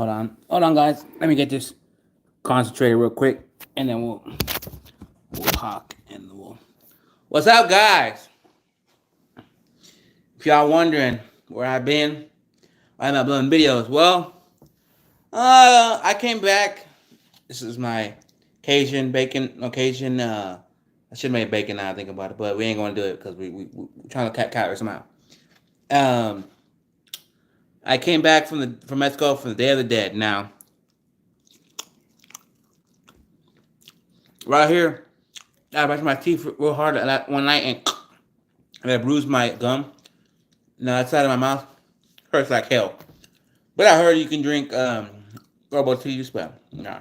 Hold on, guys. Let me get this concentrated real quick, and then we'll talk and we'll. What's up, guys? If y'all wondering where I've been, I'm uploading videos. Well, I came back. This is my Cajun bacon occasion. I should make bacon now. I think about it, but we ain't gonna do it because we trying to cut calories somehow. Um, I came back from Mexico for the Day of the Dead. Now, right here, I brushed my teeth real hard one night and I bruised my gum. Now that side of my mouth hurts like hell. But I heard you can drink herbal tea spell. Nah,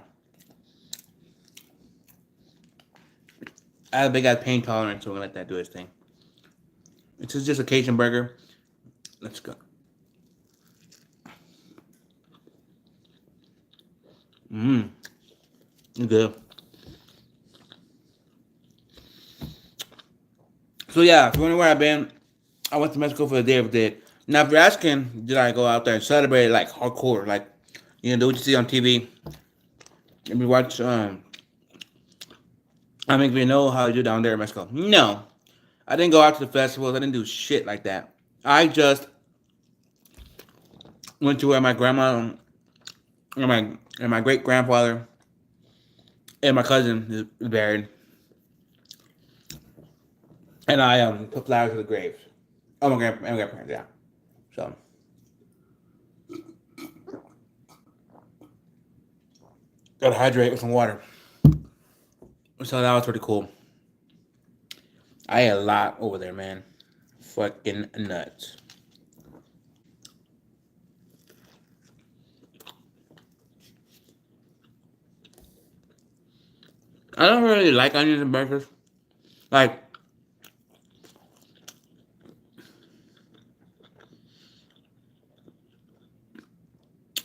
I have a big ass pain tolerance, so we're gonna let that do its thing. This is just a Cajun burger. Let's go. Mmm, good. So yeah, if you wonder where I've been, I went to Mexico for the Day of the Dead. Now, if you're asking, did I go out there and celebrate it like hardcore, like do what you see on TV? If you watch, I make you know how you do down there in Mexico. No, I didn't go out to the festivals. I didn't do shit like that. I just went to where my grandma and my great grandfather and my cousin is buried, and I put flowers to the graves. Oh, my grandparents, yeah. So gotta hydrate with some water. So that was pretty cool. I ate a lot over there, man. Fucking nuts. I don't really like onions in burgers. Like,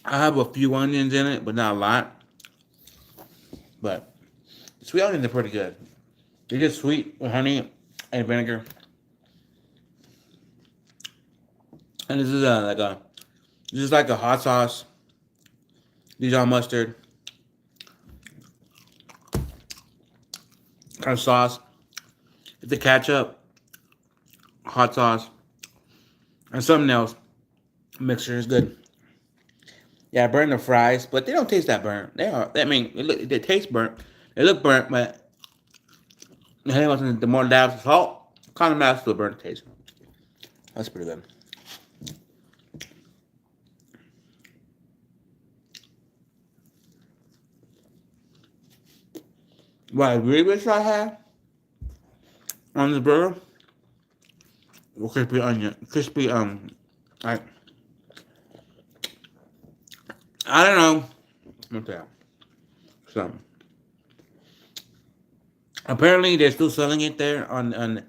I have a few onions in it, but not a lot. But sweet onions are pretty good. They're just sweet with honey and vinegar. And this is like a hot sauce, Dijon mustard kind of sauce. It's a ketchup, hot sauce, and something else. Mixture is good. Yeah, I burned the fries, but they don't taste that burnt. They are. I mean, they taste burnt. They look burnt, but the more dabs of salt, kind of matches the burnt taste. That's pretty good. What I really wish I had on the burger was crispy onion, crispy I I don't know. What's that? So apparently they're still selling it there on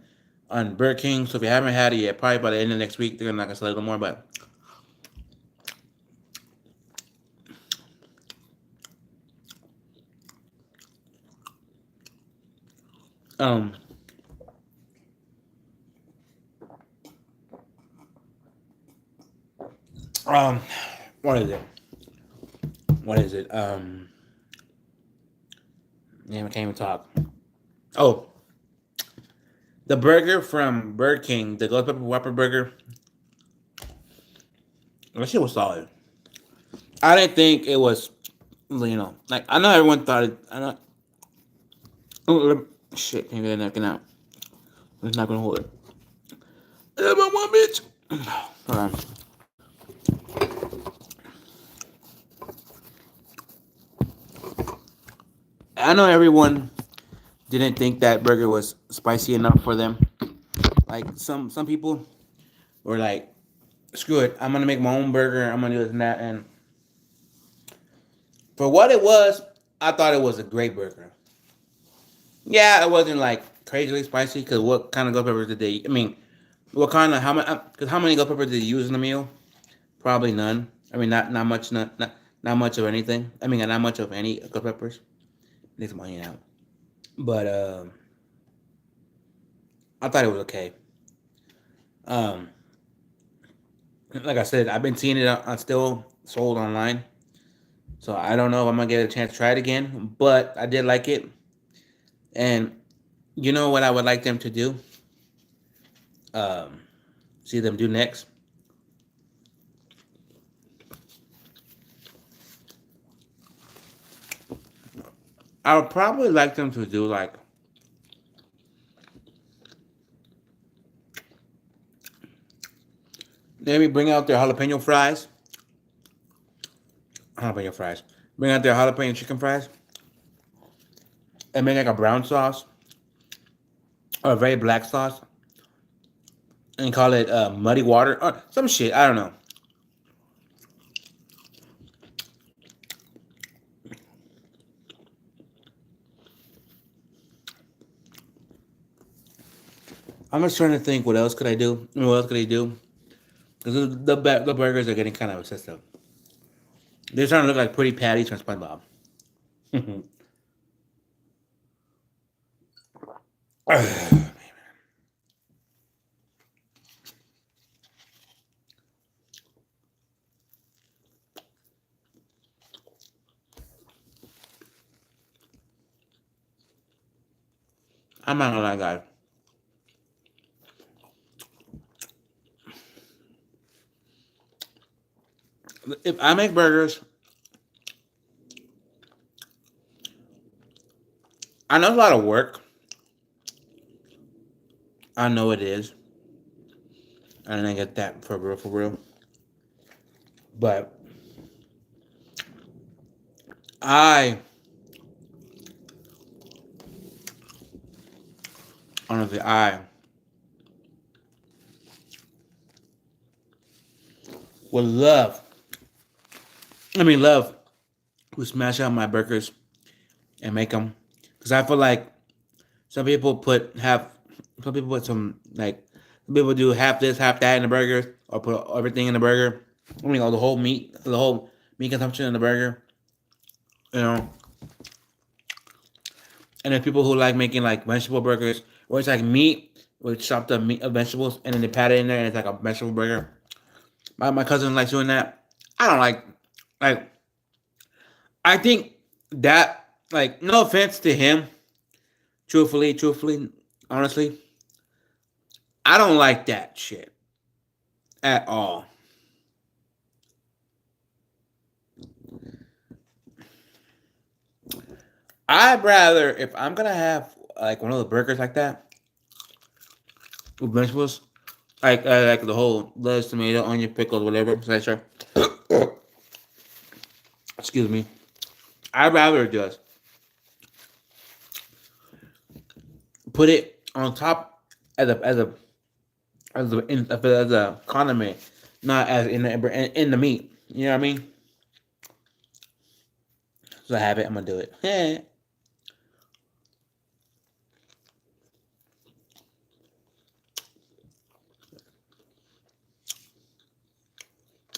Burger King. So if you haven't had it yet, probably by the end of next week they're not gonna sell it no more. But um um what is it? What is it? Yeah, I can't even talk. Oh, the burger from Burger King, the Ghost Pepper Whopper burger. That shit was solid. I didn't think it was, like I know everyone thought it. I know. Oh, shit, can't get that knocking out. It's not gonna hold it. My one bitch. Hold on. I know everyone didn't think that burger was spicy enough for them. Like some people were like, "Screw it, I'm gonna make my own burger. I'm gonna do this and that." And for what it was, I thought it was a great burger. Yeah, it wasn't like crazily spicy because what kind of ghost peppers did they? I mean, what kind of how many? Because how many ghost peppers did you use in the meal? Probably none. I mean, not much, not much of anything. I mean, not much of any ghost peppers. Need some onion out, but I thought it was okay. Um, like I said, I've been seeing it on still sold online. So I don't know if I'm gonna get a chance to try it again, but I did like it. And you know what I would like them to do? Um, See them do next. I would probably like them to do like maybe bring out their jalapeno fries. Jalapeno fries. Bring out their jalapeno chicken fries and make like a brown sauce or a very black sauce and call it muddy water or some shit. I don't know. I'm just trying to think what else could I do. What else could I do? Because the burgers are getting kind of excessive. They're starting to look like pretty patties from SpongeBob. I'm not gonna lie, guys. If I make burgers, I know it's a lot of work. I know it is, and I get that for real, for real. But I honestly, I would love. I mean, love to smash out my burgers and make them because I feel like some people put half. Some people put some like. Some people do half this, half that in the burger, or put everything in the burger. I mean, all the whole meat consumption in the burger. You know, and there's people who like making like vegetable burgers, where it's like meat with chopped up meat, vegetables, and then they pat it in there, and it's like a vegetable burger. My cousin likes doing that. I don't like. I think that like no offense to him, truthfully, honestly, I don't like that shit at all. I'd rather if I'm gonna have like one of the burgers like that with vegetables, like the whole lettuce, tomato, onion, pickles, whatever, etc. Excuse me. I'd rather just put it on top as a condiment, not as in the meat. You know what I mean? So I have it. I'm gonna do it.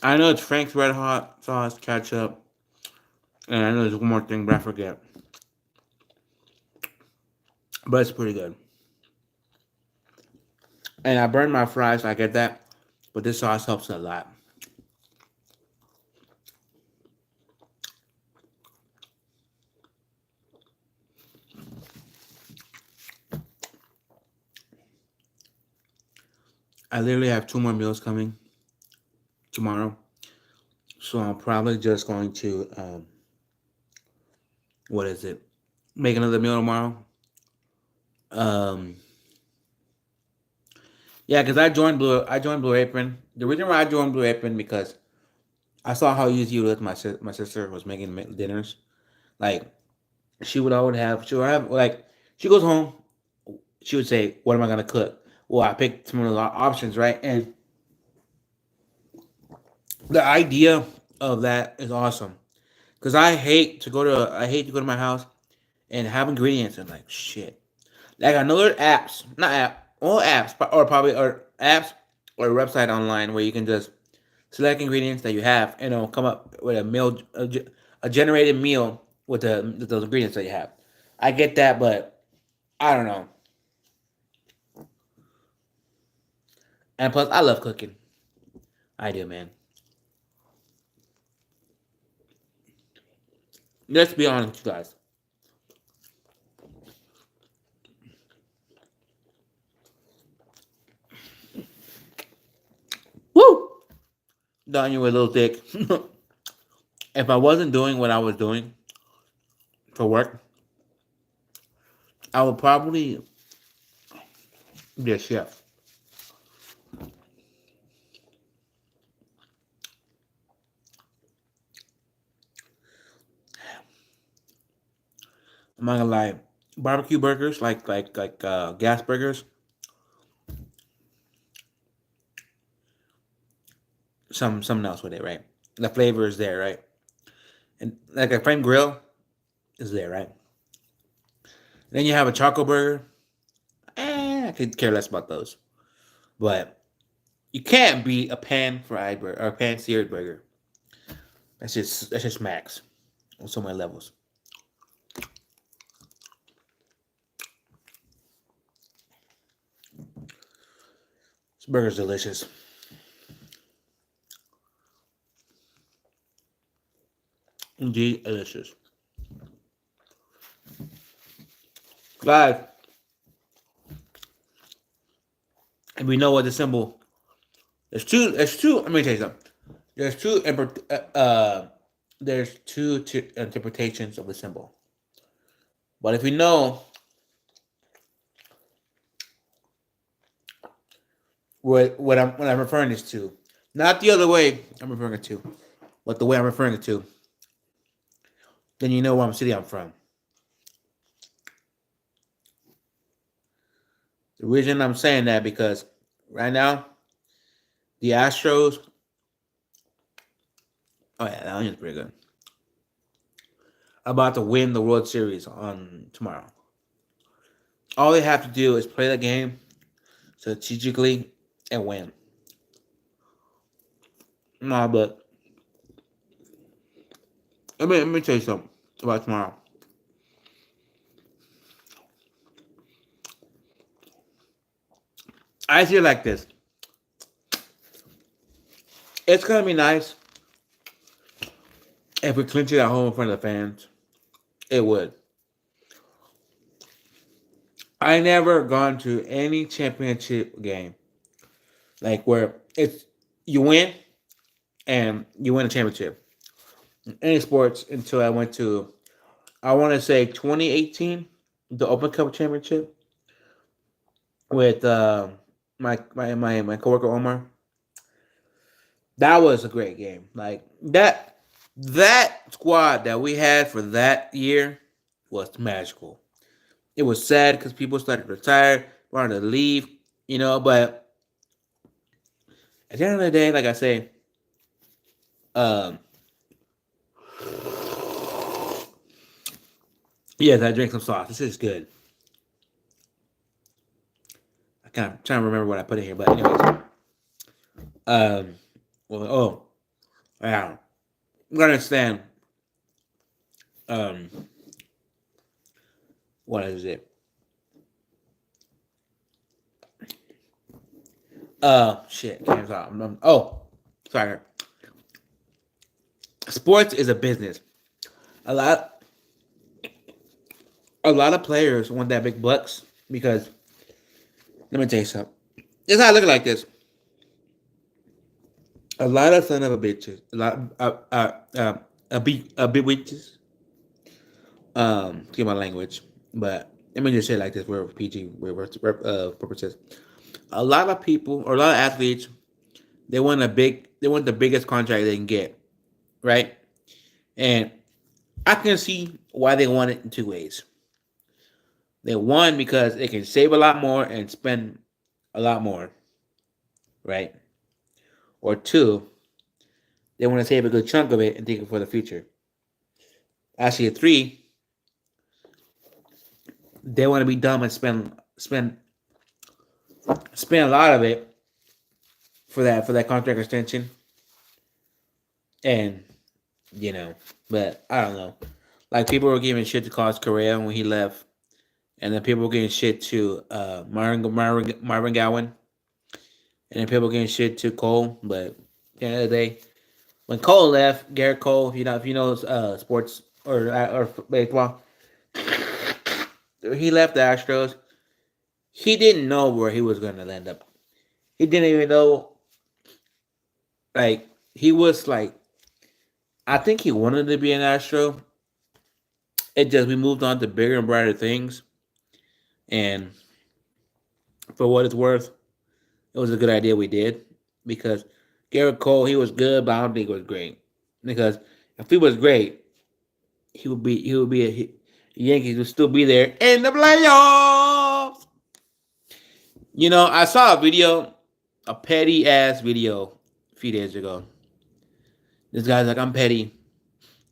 I know it's Frank's Red Hot sauce, ketchup, and I know there's one more thing, but I forget. But it's pretty good. And I burned my fries, so I get that. But this sauce helps a lot. I literally have two more meals coming tomorrow. So I'm probably just going to, what is it? Make another meal tomorrow. Um, yeah, because I joined Blue Apron. The reason why I joined Blue Apron because I saw how easy it was. My sister was making dinners. Like she would have like she goes home. She would say, "What am I gonna cook?" Well, I picked some of the options, right? And the idea of that is awesome because I hate to go to my house and have ingredients and like shit. Like I know there are apps, not app, all apps, or probably or apps or a website online where you can just select ingredients that you have and it'll come up with a generated meal with those ingredients that you have. I get that, but I don't know. And plus, I love cooking. I do, man. Let's be honest with you guys. Woo! Done you a little thick. If I wasn't doing what I was doing for work, I would probably be a chef. I'm not gonna lie. Barbecue burgers, like gas burgers, something else with it, right? The flavor is there, right? And like a flame grill is there, right? Then you have a charcoal burger. I could care less about those. But you can't beat a pan fried burger or a pan seared burger. That's just max on so many levels. This burger's delicious. Indeed, delicious. Guys, and we know what the symbol. There's two. There's two. Let me tell you something. There's two. There's two interpretations of the symbol. But if we know what I'm referring this to, not the other way I'm referring it to, but the way I'm referring it to, then you know what city I'm from. The reason I'm saying that because right now the Astros. Oh yeah, that one's pretty good. About to win the World Series on tomorrow. All they have to do is play the game strategically and win. Nah, but let me tell you something about tomorrow. I see it like this. It's gonna be nice if we clinch it at home in front of the fans. It would. I never gone to any championship game like where it's you win and you win a championship in any sports until I went to I want to say 2018 the Open Cup championship with my coworker Omar. That was a great game. Like that squad that we had for that year was magical. It was sad because people started to retire, wanted to leave, but at the end of the day, like I say, um, yes, I drink some sauce. This is good. I kind of trying to remember what I put in here, but anyways, um, well, yeah, you gotta understand, um, what is it? Shit, can't talk. Oh, sorry. Sports is a business. A lot, a lot of players want that big bucks because let me tell you something. It's not looking like this. A lot of son of a bitches, a lot, a big witches. Excuse my language, but let me just say it like this: we're PG, purposes. A lot of people or a lot of athletes, they want the biggest contract they can get, right? And I can see why they want it in two ways. They one because they can save a lot more and spend a lot more, right? Or two, they want to save a good chunk of it and take it for the future. Actually, three, they want to be dumb and spend a lot of it for that contract extension, and you know, but I don't know. Like people were giving shit to Carlos Correa when he left, and then people were getting shit to Marvin Gowan, and then people were getting shit to Cole. But at the end of the day, when Cole left, Garrett Cole, if you know sports or baseball. He left the Astros. He didn't know where he was gonna end up. He didn't even know. Like he was like, I think he wanted to be an Astro. It just we moved on to bigger and brighter things. And for what it's worth, it was a good idea we did because Garrett Cole he was good, but I don't think he was great. Because if he was great, he would be a Yankees would still be there in the playoffs. I saw a video, a petty ass video, a few days ago. This guy's like, I'm petty.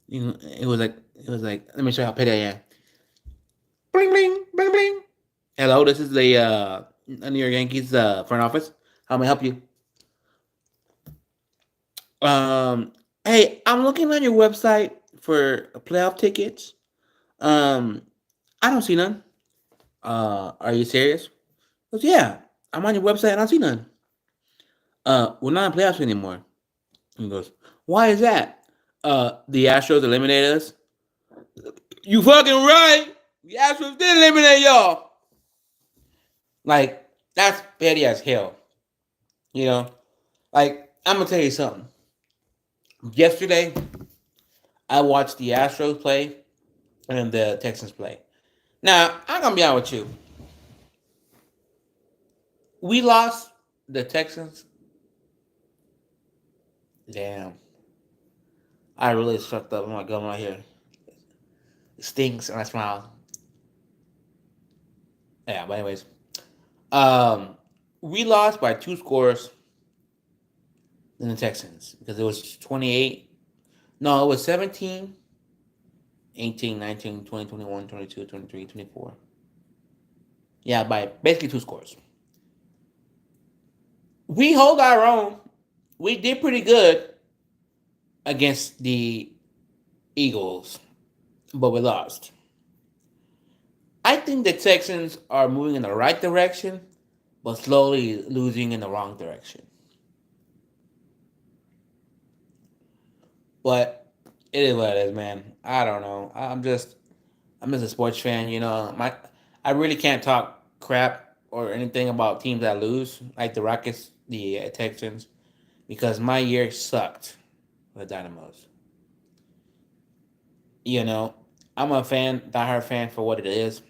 It was like, let me show you how petty I am. Bling bling bling bling. Hello, this is the New York Yankees front office. How may I help you? Um, hey, I'm looking on your website for playoff tickets. Um, I don't see none. Are you serious? He goes, yeah, I'm on your website. I don't see none. We're not in playoffs anymore. He goes, why is that? The Astros eliminated us. You fucking right. The Astros did eliminate y'all. Like that's petty as hell. You know, like I'm gonna tell you something. Yesterday, I watched the Astros play and the Texans play. Now I'm gonna be honest with you. We lost the Texans. Damn, I really sucked up. I'm like going right here. It stings and I smile. Yeah, but anyways, um, we lost by two scores in the Texans because it was 28. No, it was 17, 18, 19, 20, 21, 22, 23, 24. Yeah, by basically two scores. We hold our own. We did pretty good against the Eagles, but we lost. I think the Texans are moving in the right direction, but slowly losing in the wrong direction. But it is what it is, man. I don't know. I'm just a sports fan. I really can't talk crap or anything about teams that lose, like the Rockets, the Texans, because my year sucked with the Dynamos. You know, I'm a fan, diehard fan for what it is.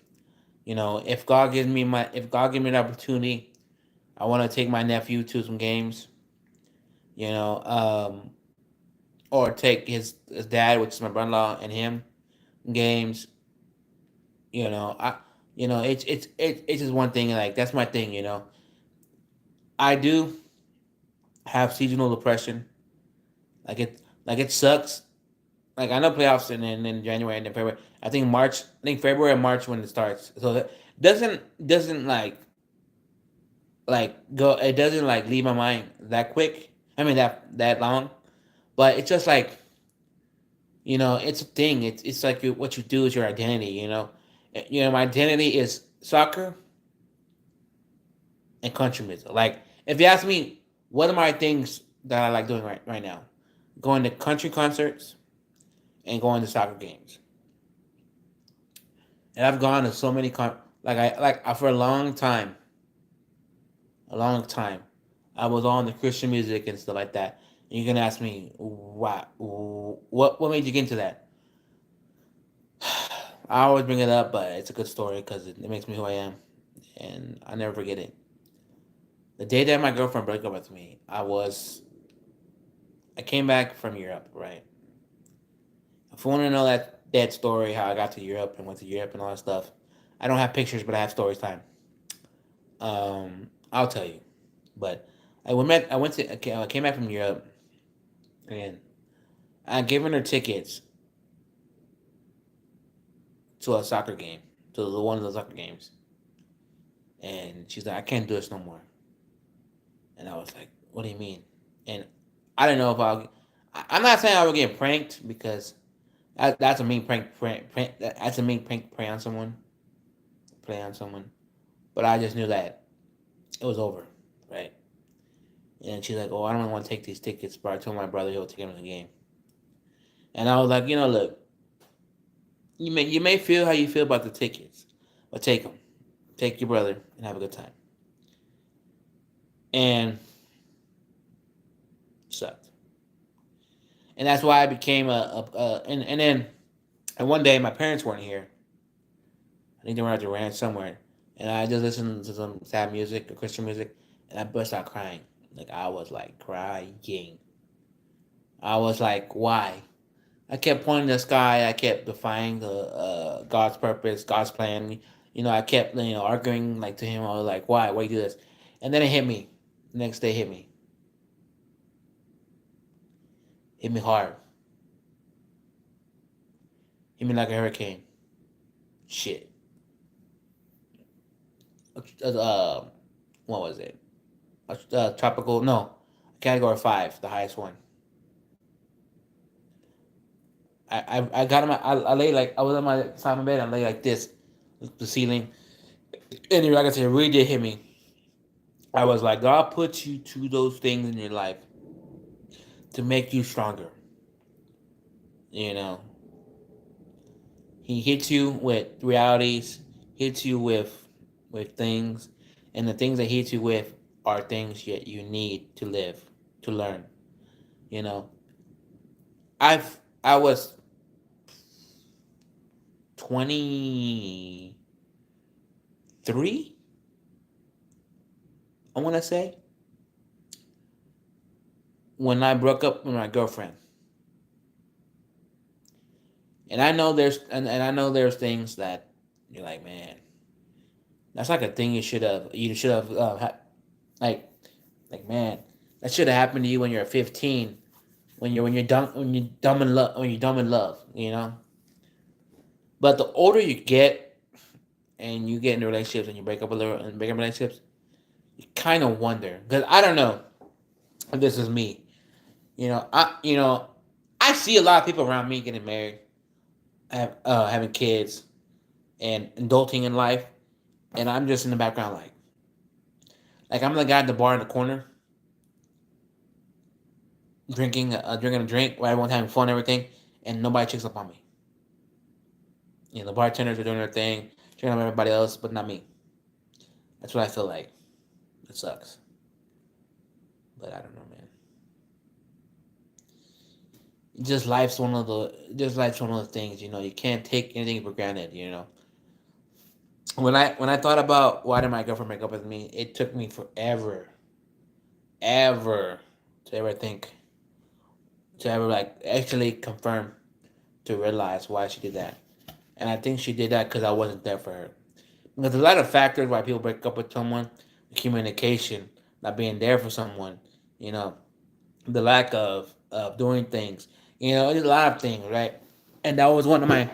If God gives me an opportunity, I want to take my nephew to some games. You know, or take his dad, which is my brother-in-law, and him games. You know, it's just one thing. Like that's my thing. I do have seasonal depression. Like it sucks. Like I know playoffs in January and then February. I think March. I think February and March when it starts. So that doesn't like go. It doesn't like leave my mind that quick. I mean that long. But it's just like it's a thing. It's like what you do is your identity. My identity is soccer and country music. Like if you ask me, what are my things that I like doing right now? Going to country concerts and going to soccer games. And I've gone to so many for a long time. I was on the Christian music and stuff like that. And you're gonna ask me why? What made you get into that? I always bring it up, but it's a good story because it makes me who I am, and I never forget it. The day that my girlfriend broke up with me, I came back from Europe, right? If you want to know that story, how I got to Europe and went to Europe and all that stuff, I don't have pictures, but I have stories time. I'll tell you. But I came back from Europe, and I given her tickets to a soccer game, to one of the soccer games, and she's like, I can't do this no more. And I was like, what do you mean? And I don't know if I'm not saying I will get pranked because that's a mean that's a mean prank play on someone. Play on someone. But I just knew that it was over, right? And she's like, "Oh, I don't want to take these tickets," but I told my brother he'll take him to the game. And I was like, look, You may feel how you feel about the tickets, but take them. Take your brother and have a good time. And sucked. And that's why I became and then and one day my parents weren't here. I think they were at the ranch somewhere, and I just listened to some sad music or Christian music, and I burst out crying. Like I was like crying. I was like, why? I kept pointing to the sky. I kept defying the God's purpose, God's plan. I kept arguing like to him. I was like, why? Why you do this? And then it hit me. The next day hit me. Hit me hard. Hit me like a hurricane. Shit. What was it? Tropical? No, category 5, the highest one. I got him. I lay like I was on my side of my bed. I lay like this, the ceiling, and like I said, it really did hit me. I was like, God put you to those things in your life to make you stronger. You know, He hits you with realities, hits you with things, and the things that he hits you with are things that you need to live, to learn. You know, I was 23, I want to say, when I broke up with my girlfriend. And I know and I know there's things that you're like, man, that's like a thing you should have like man, that should have happened to you when you're 15, when you're dumb in love, But the older you get and you get into relationships and you break up a little and break up relationships, you kind of wonder, because I don't know if this is me. I see a lot of people around me getting married, having kids, and adulting in life, and I'm just in the background like I'm the guy at the bar in the corner, drinking a drink while everyone's having fun and everything, and nobody checks up on me. The bartenders are doing their thing, checking on everybody else, but not me. That's what I feel like. It sucks, but I don't know, man. Just life's one of the things. You can't take anything for granted. When I thought about why did my girlfriend break up with me, it took me forever, ever, to ever think, to ever like actually confirm, to realize why she did that. And I think she did that because I wasn't there for her. Because there's a lot of factors why people break up with someone: communication, not being there for someone, you know, the lack of doing things. There's a lot of things, right? And that was one of my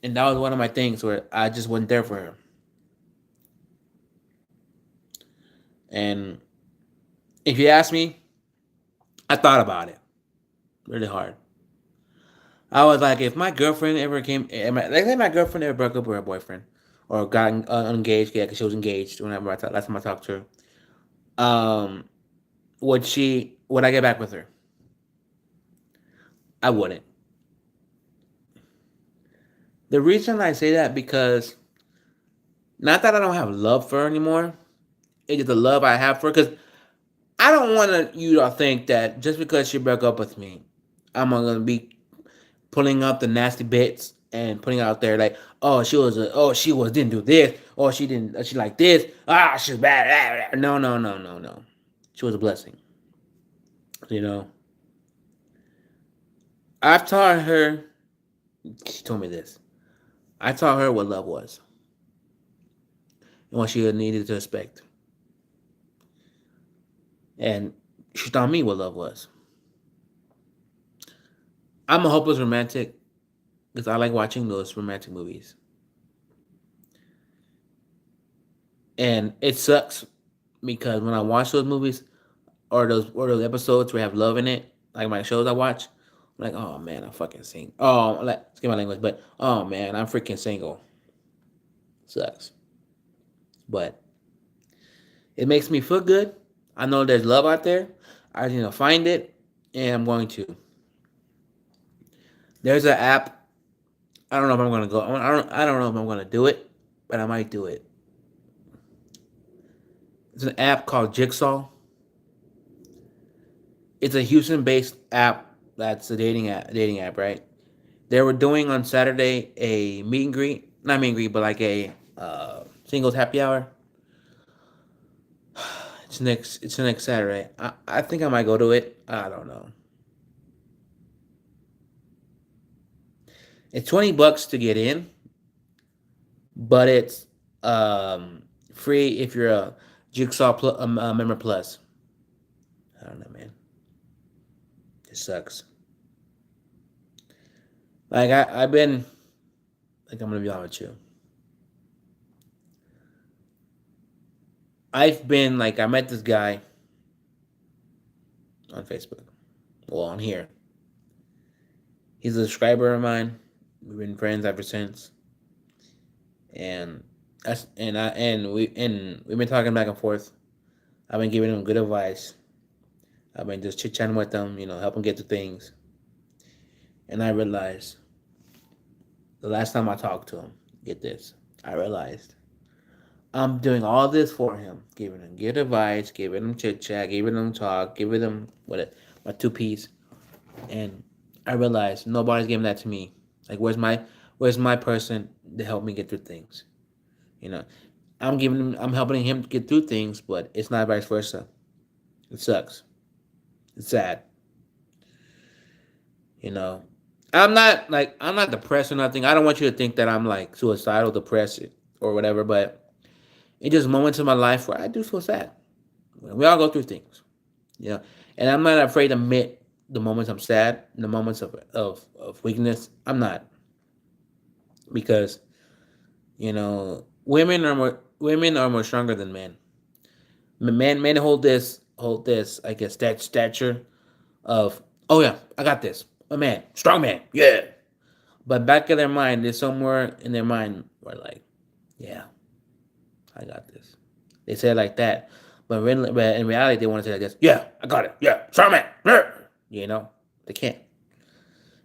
and that was one of my things where I just wasn't there for her. And if you ask me, I thought about it really hard. I was like, if my girlfriend ever came, like, say my girlfriend ever broke up with her boyfriend, or got engaged, yeah, because she was engaged whenever last time I talked to her. Would I get back with her? I wouldn't. The reason I say that, because not that I don't have love for her anymore, it's just the love I have for her. Because I don't want you to think that just because she broke up with me, I'm gonna be pulling up the nasty bits and putting it out there like, oh, she didn't do this, or she like this, she's bad. No, no, no, no, no. She was a blessing. You know, I've taught her. She told me this. I taught her what love was and what she needed to expect, and she taught me what love was. I'm a hopeless romantic because I like watching those romantic movies, and it sucks because when I watch those movies, or those episodes where I have love in it, like my shows I watch, I'm like, oh man, I'm fucking single. Oh, like, excuse my language, but oh man, I'm freaking single. Sucks, but it makes me feel good. I know there's love out there. I find it, and I'm going to. There's an app. I don't know if I'm gonna go. I don't know if I'm gonna do it, but I might do it. It's an app called Jigsaw. It's a Houston-based app that's a dating app, right? They were doing on Saturday a meet and greet, not meet and greet, but like a singles happy hour. It's next Saturday. I think I might go to it. I don't know. It's $20 to get in, but it's free if you're a member plus. I don't know, man. It sucks. Like I've been like I'm gonna be honest with you. I've been like I met this guy on Facebook. Well, on here. He's a subscriber of mine. We've been friends ever since. And we've been talking back and forth. I've been giving him good advice. I've been just chit chatting with him, help him get to things. And I realized the last time I talked to him, get this, I realized I'm doing all this for him, giving him good advice, giving him chit chat, giving him talk, giving him my two piece, and I realized nobody's giving that to me. Like, where's my person to help me get through things? You know, I'm helping him get through things, but it's not vice versa. It sucks. It's sad. You know, I'm not depressed or nothing. I don't want you to think that I'm like suicidal, depressed, or whatever. But it's just moments in my life where I do feel sad. We all go through things, and I'm not afraid to admit the moments I'm sad, the moments of weakness. I'm not, because women are more stronger than men. Men hold this I guess that stature of, oh yeah, I got this, a man, strong man, yeah. But back of their mind, there's somewhere in their mind where like, yeah, I got this. They say it like that, but in reality, they want to say like this. Yeah, I got it. Yeah, strong man. Yeah. They can't,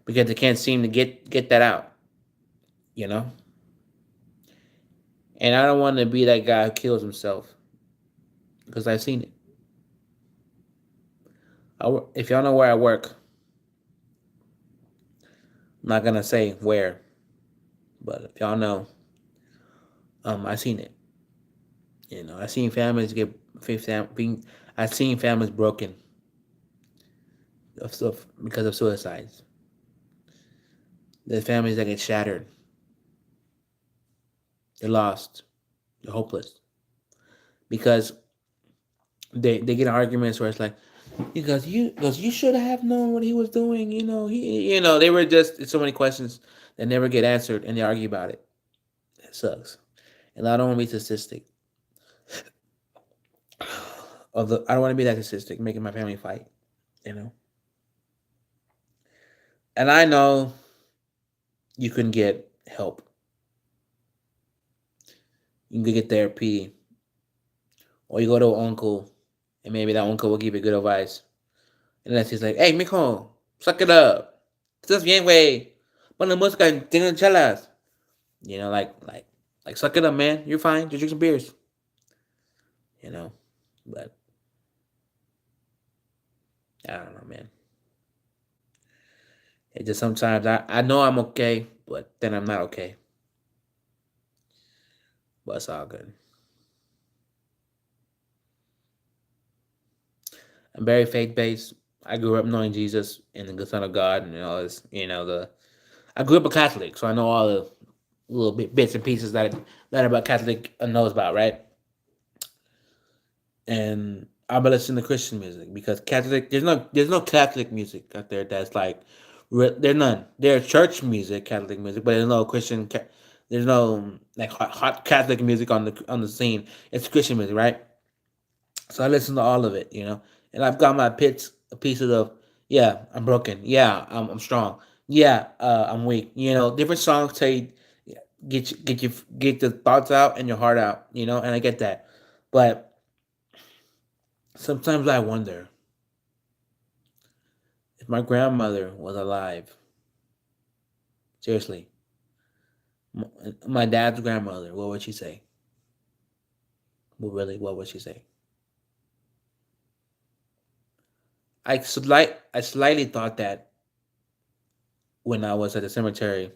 because they can't seem to get that out. You know, and I don't want to be that guy who kills himself, because I've seen it. If y'all know where I work, I'm not gonna say where, but if y'all know, I seen it. I seen families being, I seen families broken of stuff because of suicides. There's families that get shattered. They're lost. They're hopeless because they get arguments where it's like, because you should have known what he was doing. They were just so many questions that never get answered, and they argue about it. It sucks. And I don't want to be statistic. I don't want to be that statistic, making my family fight. You know, and I know you can get help. You can get therapy, or you go to an uncle, and maybe that uncle will give you good advice. And then he's like, "Hey, mijo, suck it up. Estás bien, güey. Pon música, tienen chelas." Like, suck it up, man. You're fine. Just drink some beers. You know, but I don't know, man. It just sometimes I know I'm okay, but then I'm not okay. But it's all good. I'm very faith based. I grew up knowing Jesus and the good Son of God, and all this. I grew up a Catholic, so I know all the little bits and pieces that about Catholic knows about, right? And I've been listening to Christian music, because Catholic there's no Catholic music out there that's like, there's none. There's church music, Catholic music, but there's no there's no like hot Catholic music on the scene. It's Christian music, right? So I listen to all of it, and I've got my pieces of, yeah, I'm broken, yeah, I'm strong, yeah, I'm weak, different songs to get the thoughts out and your heart out, and I get that, but sometimes I wonder if my grandmother was alive, seriously, My dad's grandmother, what would she say? Well, really, what would she say? I slightly thought that when I was at the cemetery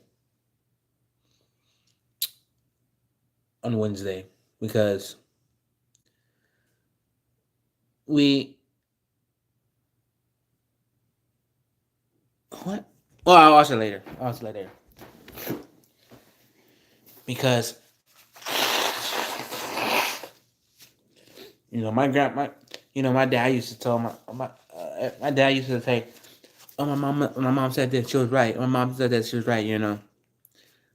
on Wednesday because we what? Well, I'll watch it later. I'll watch it later because my grandma, my dad used to tell my dad used to say, "Oh, my mom said that she was right. My mom said that she was right."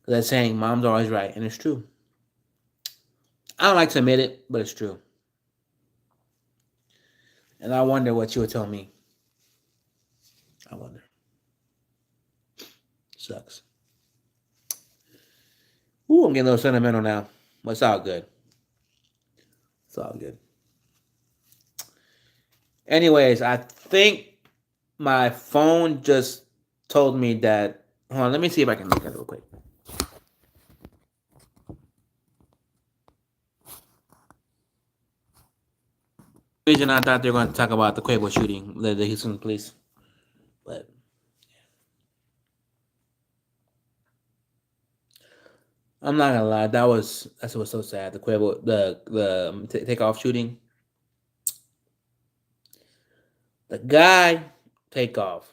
That saying, "Mom's always right," and it's true. I don't like to admit it, but it's true. And I wonder what you would tell me. I wonder. Sucks. Ooh, I'm getting a little sentimental now. But it's all good. It's all good. Anyways, I think my phone just told me that. Hold on, let me see if I can look at it real quick. Reason I thought they were going to talk about the Quavo shooting, the Houston police, but I'm not gonna lie, that's what's so sad. The Quavo, the takeoff shooting, the guy takeoff,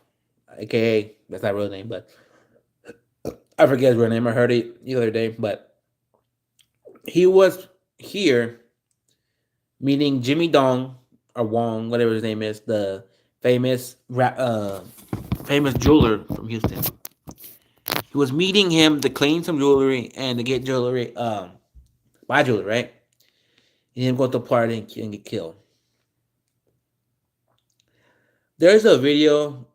aka that's not real name, but I forget his real name. I heard it the other day, but he was here meeting Jimmy Dong or Wong, whatever his name is, the famous famous jeweler from Houston. He was meeting him to clean some jewelry and to get jewelry, buy jewelry, right? And him go to the party and get killed. There's a video,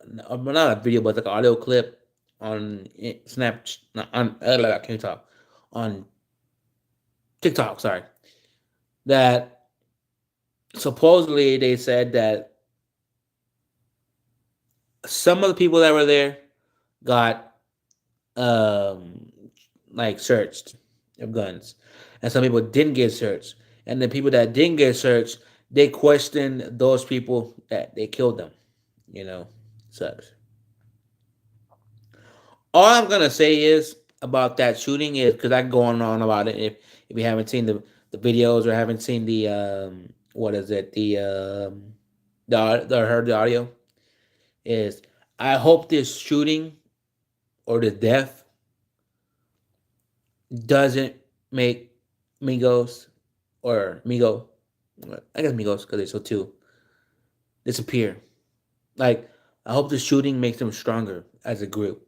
not a video, but like an audio clip on Snap, on TikTok, on TikTok, sorry, that supposedly they said that some of the people that were there got um like searched of guns, and some people didn't get searched, and the people that didn't get searched, they questioned those people that they killed them. You know, sucks. All I'm gonna say is about that shooting is because I can go on about it if you haven't seen the videos or haven't seen the what is it the heard the audio is I hope this shooting or the death doesn't make Migos or Migo, I guess Migos because they're so two, disappear. Like I hope the shooting makes them stronger as a group.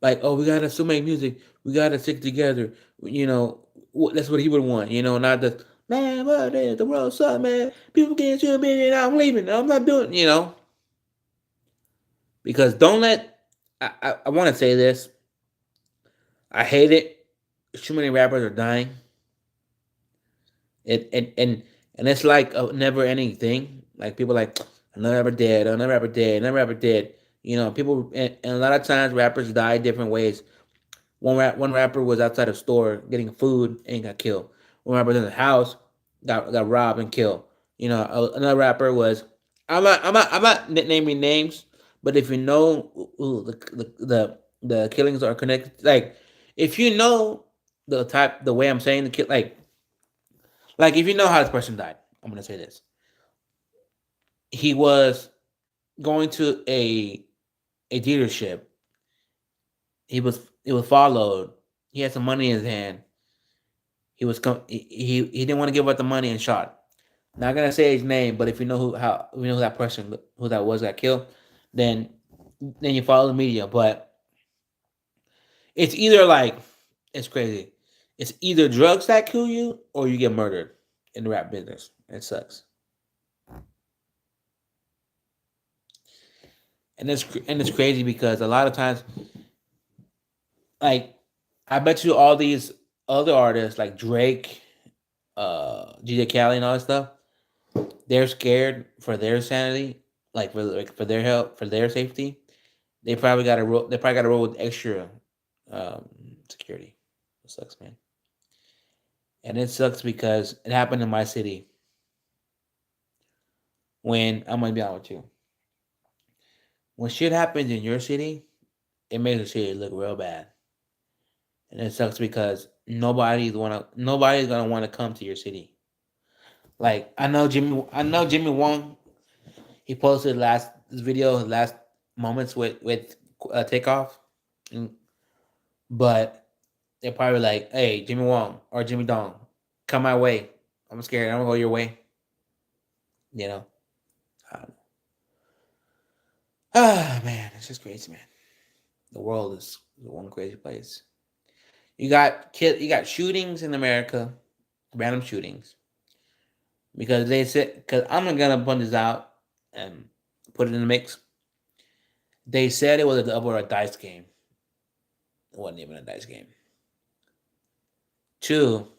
Like, oh, we gotta still make music. We gotta stick together. That's what he would want. Not the man. What is the world suck, man? People getting too big, and I'm leaving. I'm not doing. Because don't let. I want to say this. I hate it. Too many rappers are dying. And it's like a never ending thing. Like people like another rapper dead, another rapper dead, another rapper dead. People and a lot of times rappers die different ways. One rapper was outside a store getting food and got killed. One rapper was in the house got robbed and killed. Another rapper was. I'm not naming names, but if you know who the killings are connected, like if you know the way I'm saying the kill, like if you know how this person died, I'm gonna say this. He was going to a dealership. He was followed. He had some money in his hand. He didn't want to give up the money and shot. Not gonna say his name, but if you know who that person who that was that killed, then you follow the media. But it's either like it's crazy. It's either drugs that kill you or you get murdered in the rap business. It sucks. And it's crazy because a lot of times, like I bet you all these other artists like Drake, DJ Khaled, and all that stuff, they're scared for their sanity, like for their health, for their safety. They probably got to roll. They probably got to roll with extra, um, security. It sucks, man. And it sucks because it happened in my city. When I'm gonna be honest with you, when shit happens in your city, it makes the city look real bad, and it sucks because nobody's gonna want to come to your city. Like I know Jimmy Wong. He posted last this video, last moments with takeoff, and, but they're probably like, "Hey, Jimmy Wong or Jimmy Dong, come my way. I'm scared. I'm gonna go your way." You know. I don't know. Ah, man, it's just crazy, man. The world is one crazy place. You got shootings in America, random shootings, because they said because I'm gonna put this out and put it in the mix. They said it was over a dice game. It wasn't even a dice game. Two,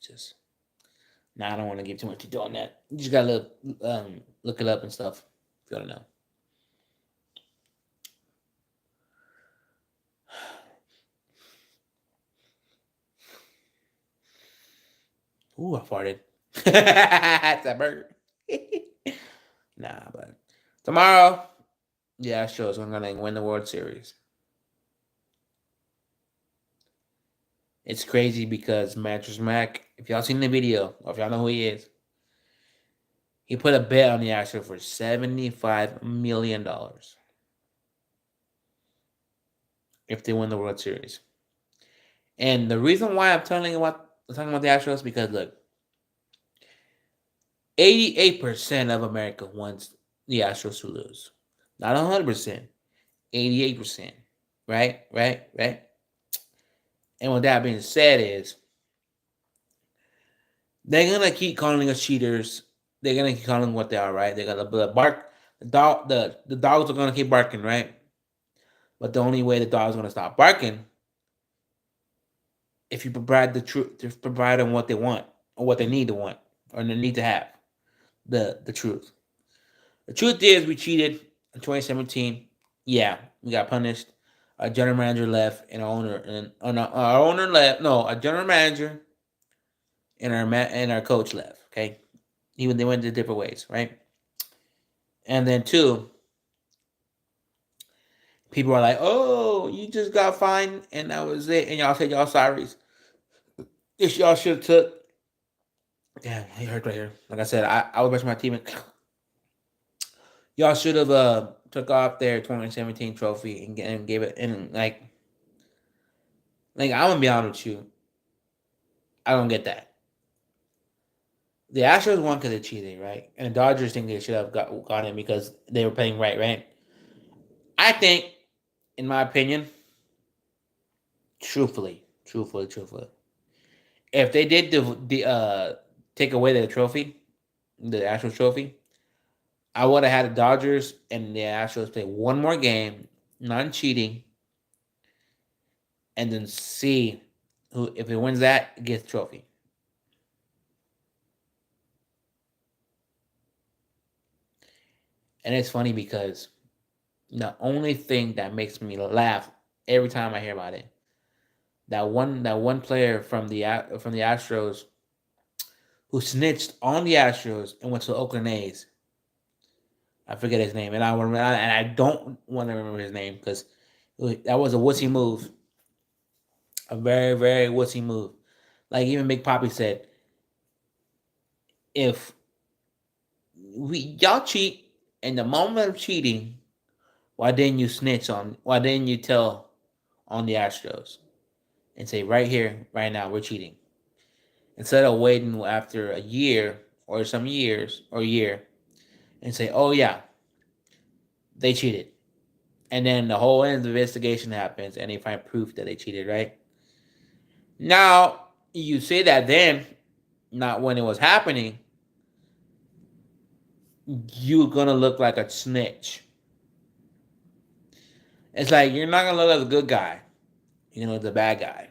just now I don't want to give too much detail on that. You just gotta look it up and stuff if you want to know. Ooh, I farted. It's that burger. Nah, but tomorrow, yeah, sure. So I'm gonna win the World Series. It's crazy because Mattress Mac, if y'all seen the video, or if y'all know who he is, he put a bet on the Astros for $75 million if they win the World Series. And the reason why I'm talking about the Astros because look, 88% of America wants the Astros to lose. Not 100%, 88%. Right, right, right. And with that being said, is they're gonna keep calling us cheaters. They're gonna keep calling what they are, right? They're gonna bark. The dogs are gonna keep barking, right? But the only way the dogs are gonna stop barking if you provide the truth, to provide them what they want or what they need to want or they need to have the truth. The truth is we cheated in 2017. Yeah, we got punished. Our general manager left and our owner left. No, our general manager and our coach left. Okay, even they went to different ways, right? And then two, people are like, "Oh, you just got fined, and that was it." And y'all said y'all sorries. This y'all should have took. Damn, it hurt right here. Like I said, I was brushing my teeth. And y'all should have took off their 2017 trophy and gave it. And like I'm gonna be honest with you, I don't get that. The Astros won because they cheated, right? And the Dodgers think they should have got it because they were playing right, right? I think, in my opinion, truthfully, if they did take away the trophy, the actual trophy, I would have had the Dodgers and the Astros play one more game, non cheating, and then see who if it wins that gets the trophy. And it's funny because the only thing that makes me laugh every time I hear about it, that one player from the Astros who snitched on the Astros and went to the Oakland A's. I forget his name, and I don't want to remember his name because that was a wussy move, a very very wussy move. Like even Big Poppy said, if y'all cheat in the moment of cheating, why didn't you snitch on? Why didn't you tell on the Astros and say right here, right now, we're cheating instead of waiting after a year or some years or a year and say, oh yeah, they cheated, and then the whole investigation happens and they find proof that they cheated, right? Now you say that then, not when it was happening, you're gonna look like a snitch. It's like you're not gonna look like the good guy. You're gonna look the bad guy.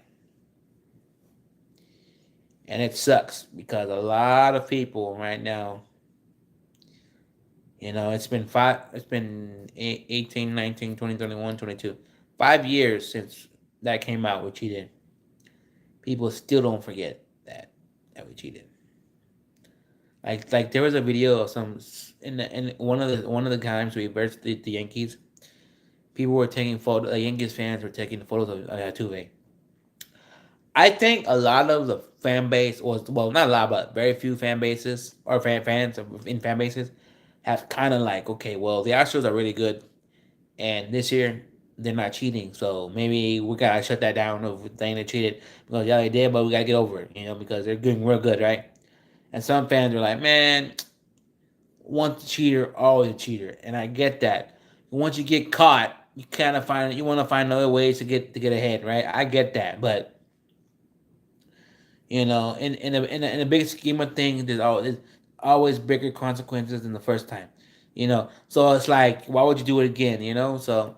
And it sucks because a lot of people right now, it's been 18, 19, 20, 21, 22, 5 years since that came out, we cheated. People still don't forget that we cheated. Like there was a video of some in one of the times we versed the Yankees. People were taking photos. Yankees fans were taking photos of Altuve. I think a lot of the fan base was, well, not a lot, but very few fan bases or fans in fan bases have kind of like, okay, well, the Astros are really good, and this year they're not cheating, so maybe we gotta shut that down of saying they cheated because yeah they did, but we gotta get over it, because they're doing real good, right? And some fans are like, man, once a cheater, always a cheater, and I get that. Once you get caught, you want to find other ways to get ahead, right? I get that, but in the big scheme of things, there's always bigger consequences than the first time. So it's like, why would you do it again? So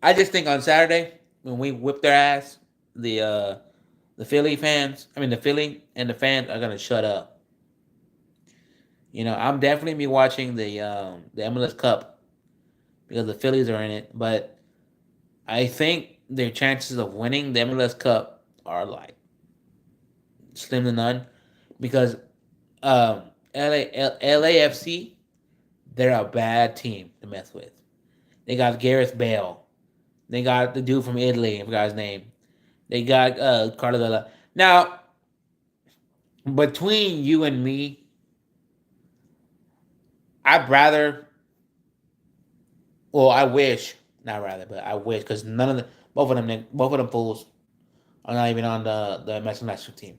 I just think on Saturday when we whip their ass, the uh, the Philly fans, I mean the Philly and the fans are gonna shut up. I'm definitely be watching the MLS Cup because the Phillies are in it, but I think their chances of winning the MLS Cup are like slim to none because um, LAFC, they're a bad team to mess with. They got Gareth Bale. They got the dude from Italy. I forgot his name. They got Carlos Vela. Now, between you and me, I'd rather. Well, I wish, not rather, but I wish because none of the both of them fools are not even on the Mexican national team.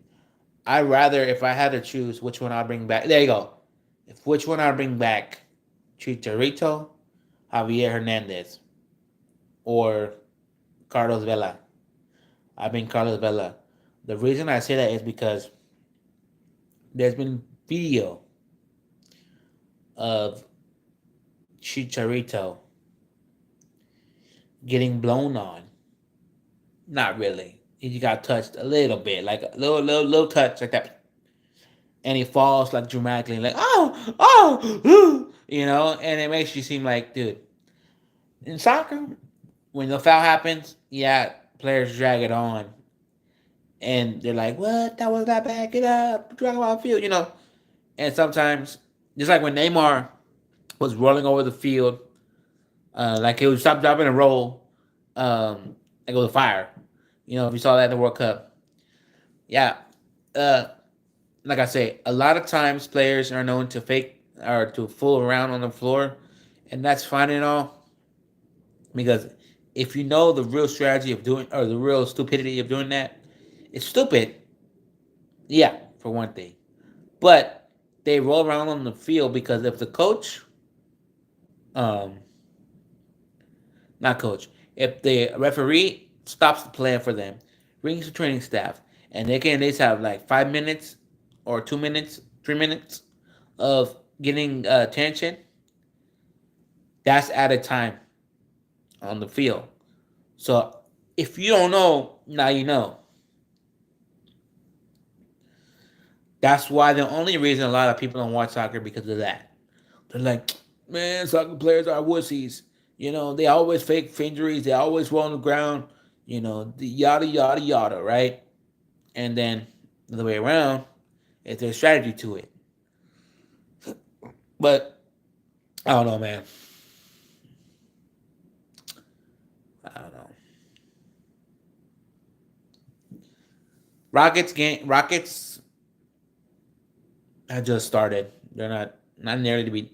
I'd rather, if I had to choose which one I'd bring back. There you go. If which one I'd bring back, Chicharito, Javier Hernandez, or Carlos Vela. I bring Carlos Vela. The reason I say that is because there's been video of Chicharito getting blown on. Not really. He got touched a little bit, like a little touch like that, and he falls like dramatically, like oh, and it makes you seem like, dude, in soccer, when the foul happens, yeah, players drag it on, and they're like, what? That was that bad. Get up, drag him off the field. And sometimes, just like when Neymar was rolling over the field, like he would stop, dropping, and roll, like it was a fire. If you saw that in the World Cup, yeah. Uh, like I say, a lot of times players are known to fake or to fool around on the floor, and that's fine and all. Because if you know the real strategy of doing, or the real stupidity of doing that, it's stupid. Yeah, for one thing. But they roll around on the field because if the coach, um, not coach, if the referee stops the play for them, brings the training staff, and they just have like 5 minutes or 2 minutes, 3 minutes of getting attention, that's added time on the field. So if you don't know, now you know. That's why the only reason a lot of people don't watch soccer because of that. They're like, man, soccer players are wussies. They always fake injuries. They always roll on the ground. The yada yada yada, right? And then the other way around, is their strategy to it. But I don't know, man. I don't know. Rockets have just started. They're not nearly to be.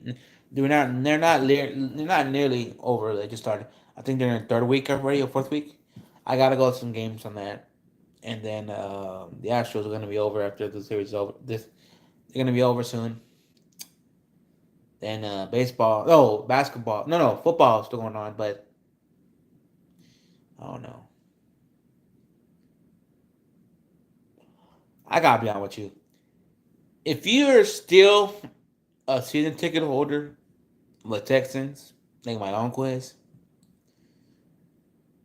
They're not nearly over. They just started. I think they're in the third week already or fourth week. I gotta go to some games on that, and then the Astros are gonna be over after the series is over. They're gonna be over soon. Then baseball. Oh, basketball. No, football is still going on, but I don't know. I gotta be honest with you. If you're still a season ticket holder of the Texans, like my uncle is,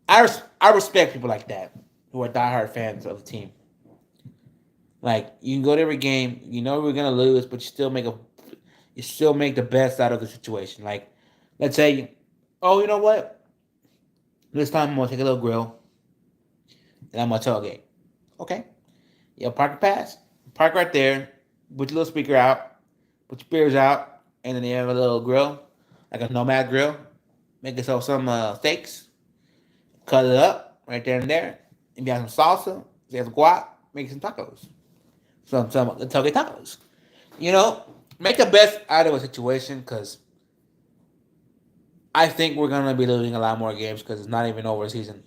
I respect people like that who are diehard fans of the team. Like you can go to every game, you know we're gonna lose, but you still make the best out of the situation. Like, let's say, oh, you know what? This time I'm gonna take a little grill. and I'm gonna tailgate. Okay, yeah, park the pass, park right there, put your little speaker out, put your beers out, and then you have a little grill, like a nomad grill. Make yourself some steaks, cut it up right there and there. If you have some salsa, if you have some guac, make some tacos, some tailgate tacos. You know, make the best out of a situation because I think we're gonna be losing a lot more games because it's not even over season.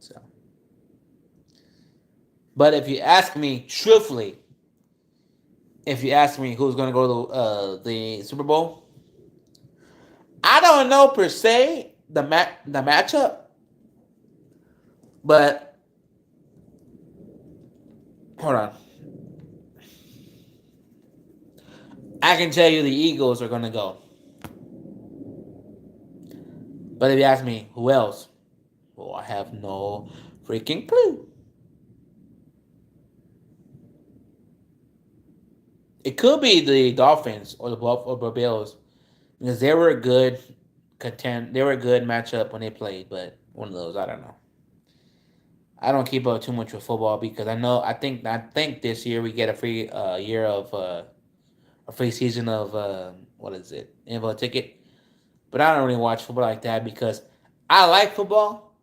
So, but if you ask me truthfully, if you ask me who's gonna go to the Super Bowl, I don't know per se the matchup, but hold on, I can tell you the Eagles are gonna go. But if you ask me who else, well, I have no freaking clue. It could be the Dolphins or the Buffalo Bills because they were a good contend. They were a good matchup when they played, but one of those I don't know. I don't keep up too much with football because I know I think this year we get a free year of a free season of what is it info ticket. But I don't really watch football like that because I like football,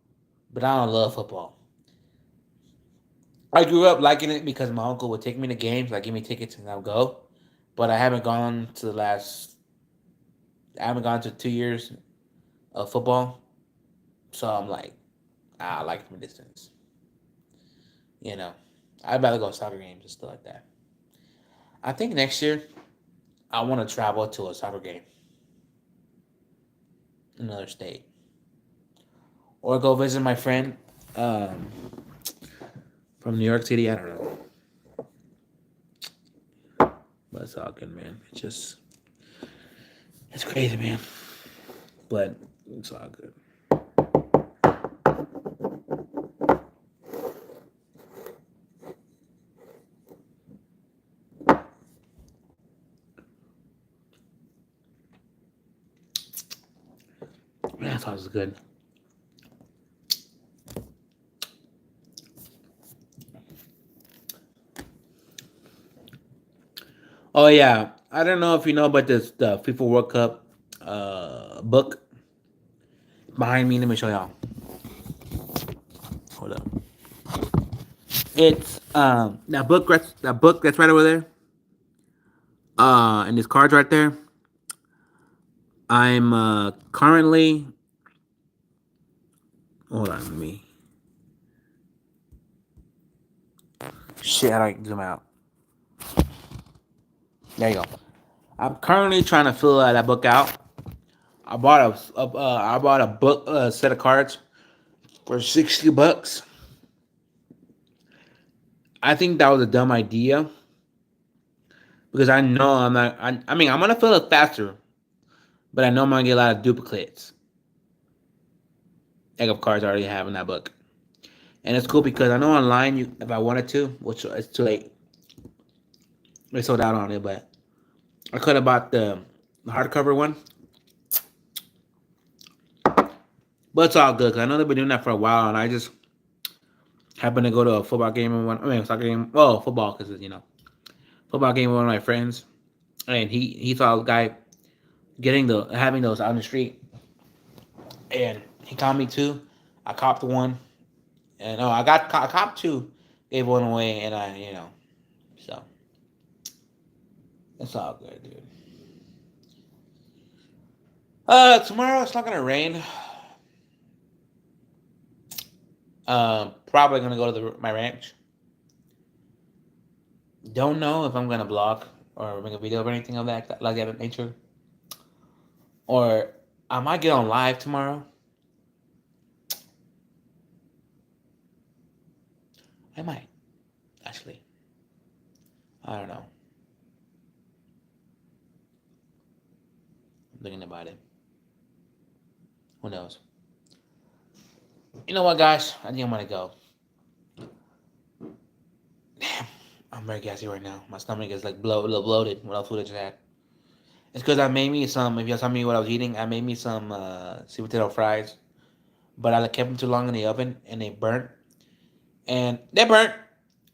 but I don't love football. I grew up liking it because my uncle would take me to games, like give me tickets and I'll go. But I haven't gone to the last. I haven't gone to 2 years of football, so I'm like, I like it from a distance. You know, I'd rather go to soccer games and stuff like that. I think next year I want to travel to a soccer game in another state, or go visit my friend um, from New York City. I don't know, but it's all good, man. It's crazy, man. But it's all good. That sounds good. Oh yeah, I don't know if you know about this the FIFA World Cup book behind me. Let me show y'all. Hold up. It's that book that's right over there. And this card's right there. I'm currently hold on, let me shit. How do I zoom out? There you go. I'm currently trying to fill that book out. I bought a book set of cards for $60. I think that was a dumb idea because I know I'm not. I mean, I'm gonna fill it faster, but I know I'm gonna get a lot of duplicates. Egg of cards I already have in that book, and it's cool because I know online you if I wanted to, which it's too late. They sold out on it, but I could have bought the hardcover one. But it's all good because I know they've been doing that for a while, and I just happened to go to a football game and one. I mean, soccer game. Well, football because football game with one of my friends, and he saw a guy getting the having those out on the street, and he caught me too. I copped one, and I copped two, gave one away, and so it's all good, dude. Tomorrow it's not gonna rain. Probably gonna go to my ranch. Don't know if I'm gonna blog or make a video or anything of that like that nature. Or I might get on live tomorrow. I might actually. I don't know. I'm thinking about it. Who knows? You know what, guys? I think I'm gonna go. Damn, I'm very gassy right now. My stomach is like a little bloated with all the food I just had. It's because I made me some. If you saw me what I was eating, I made me some sweet potato fries but I kept them too long in the oven and they burnt. And they burnt,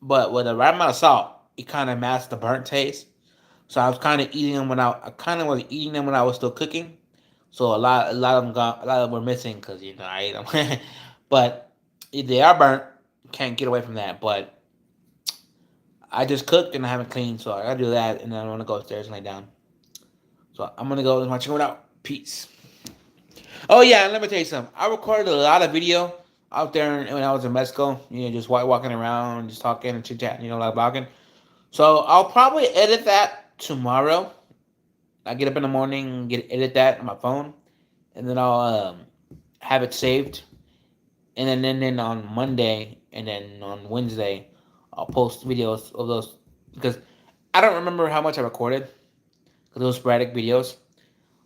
but with the right amount of salt, it kind of masked the burnt taste. So I was kind of eating them when I kind of was eating them when I was still cooking. So a lot of them got, a lot of them were missing because I ate them. But if they are burnt, can't get away from that. But I just cooked and I haven't cleaned, so I gotta do that, and then I'm gonna go upstairs and lay down. So I'm gonna go and watch it out. Peace. Oh yeah, and let me tell you something. I recorded a lot of video out there when I was in Mexico. Just walking around, just talking and chit chatting. Like walking. So I'll probably edit that tomorrow. I get up in the morning, edit that on my phone, and then I'll have it saved. And then on Monday and then on Wednesday, I'll post videos of those because I don't remember how much I recorded because those sporadic videos.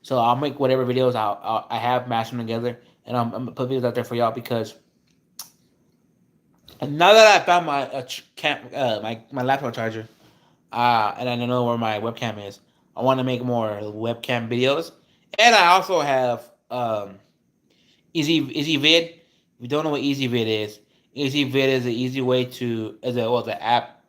So I'll make whatever videos I have, mash them together, and I'm gonna put videos out there for y'all because now that I found my my laptop charger, and I know where my webcam is, I want to make more webcam videos, and I also have EasyVid. If you don't know what EasyVid EasyVid is an easy way to the app.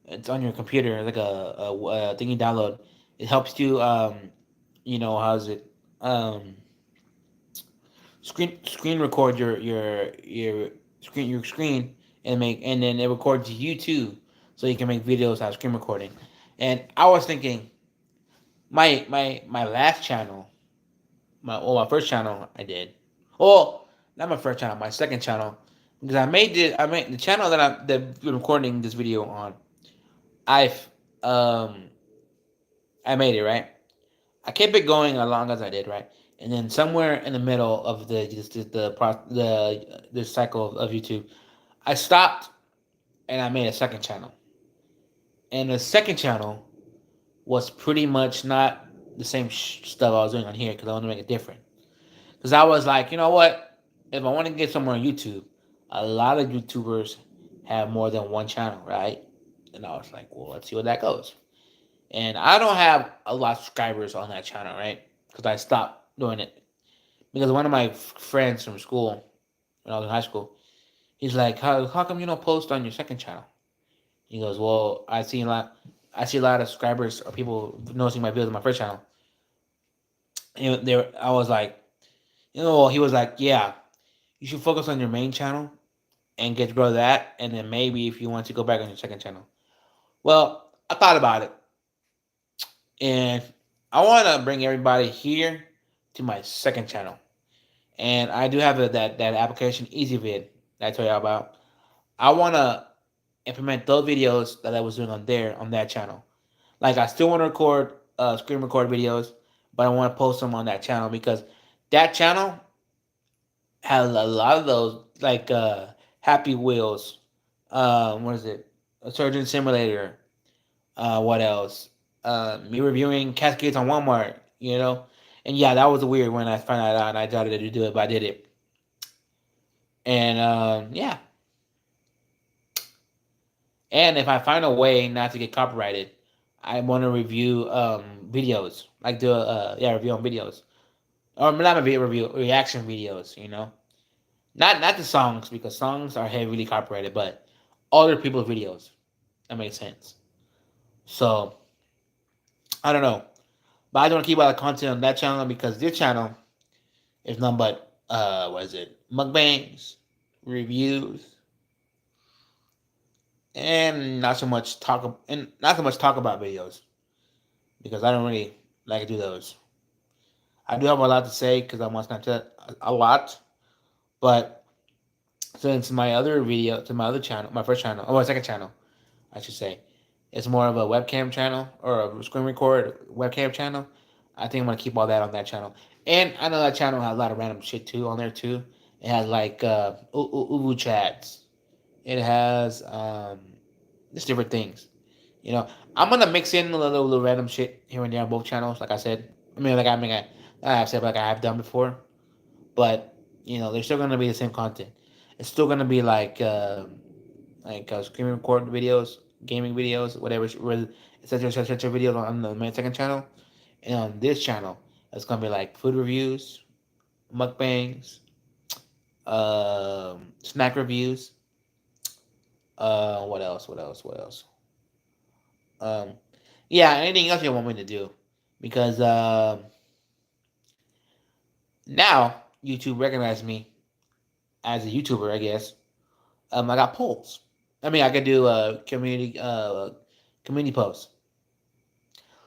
It's on your computer. It's like a thing you download. It helps you how's it um screen record your screen and then it records you too, so you can make videos out of screen recording. And I was thinking my last channel, my first channel I did. Oh, not my first channel, my second channel, because I made the channel that I'm recording this video on. I've I made it right. I kept it going as long as I did, right? And then somewhere in the middle of the cycle of YouTube, I stopped and I made a second channel. And the second channel was pretty much not the same stuff I was doing on here because I want to make it different. Because I was like, you know what? If I want to get somewhere on YouTube, a lot of YouTubers have more than one channel, right? And I was like, well, let's see where that goes. And I don't have a lot of subscribers on that channel, right? Because I stopped doing it. Because one of my friends from school, when I was in high school, he's like, how come you don't post on your second channel? He goes, well, I see a lot of subscribers or people noticing my videos on my first channel. And I was like, he was like, yeah, you should focus on your main channel and get to grow that, and then maybe if you want to go back on your second channel. Well, I thought about it, and I want to bring everybody here to my second channel. And I do have that application EasyVid that I told you about. I want to implement those videos that I was doing on that channel. Like I still want to record screen record videos, but I want to post them on that channel because that channel has a lot of those like Happy Wheels. What is it? A Surgeon Simulator. What else? Me reviewing Cascades on Walmart. And yeah, that was weird when I found that out and I tried to do it, but I did it. And yeah, and if I find a way not to get copyrighted, I want to review videos, like do review on videos, or not a video review, reaction videos. Not the songs because songs are heavily copyrighted, but other people's videos. That makes sense. So I don't know, but I don't want to keep all the content on that channel because this channel is nothing but what is it? Mukbangs, reviews, and not so much talk about videos because I don't really like to do those. I do have a lot to say because I'm on Snapchat a lot, but since my other channel, my first channel, or my second channel, I should say, it's more of a webcam channel or a screen record webcam channel. I think I'm gonna keep all that on that channel, and I know that channel has a lot of random shit too on there too. It has like uwu chats. It has just different things. You know, I'm gonna mix in a little random shit here and there on both channels. Like I said, I've said like I have done before, but they're still gonna be the same content. It's still gonna be like screen record videos, gaming videos, whatever, etc. videos on the main second channel, and on this channel, it's gonna be like food reviews, mukbangs, snack reviews. What else? What else? What else? Um, yeah, anything else you want me to do? Because now YouTube recognizes me as a YouTuber, I guess. I got polls. I mean, I could do a community posts.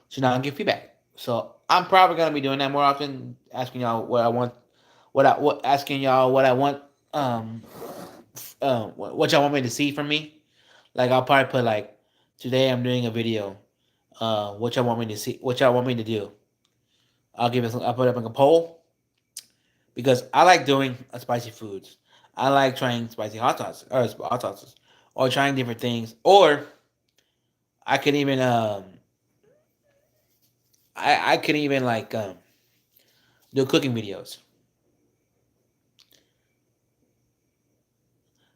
So now I can get feedback. So I'm probably gonna be doing that more often, asking y'all what I want, asking y'all what I want, what y'all want me to see from me. Like I'll probably put like, today I'm doing a video. What y'all want me to see? What y'all want me to do? I'll put up like a poll because I like doing spicy foods. I like trying spicy hot sauces, or trying different things. Or I can even I can even like do cooking videos.